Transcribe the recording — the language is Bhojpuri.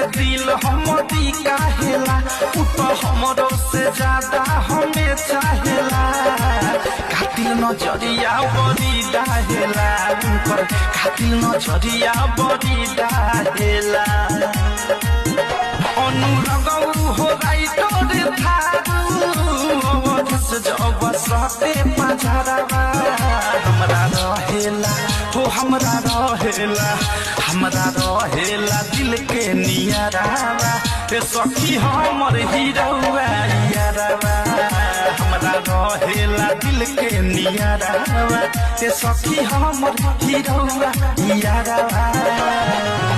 के दिल हमदी काहेला उ तो हमरो से ज्यादा हमें चाहेला खातिर नजरिया बड़ी डाहेला उनकर खातिर नजरिया बड़ी डाहेला अनुरगौ हो राइटोरे थारू जब सते पझरवा हमरा रहेला हो हमरा रहेला दिल के नियरावा ए सखी हमर हीरौआ यारवा हमरा रहेला दिल के नियरावा ए सखी हमर हीरौआ यारवा।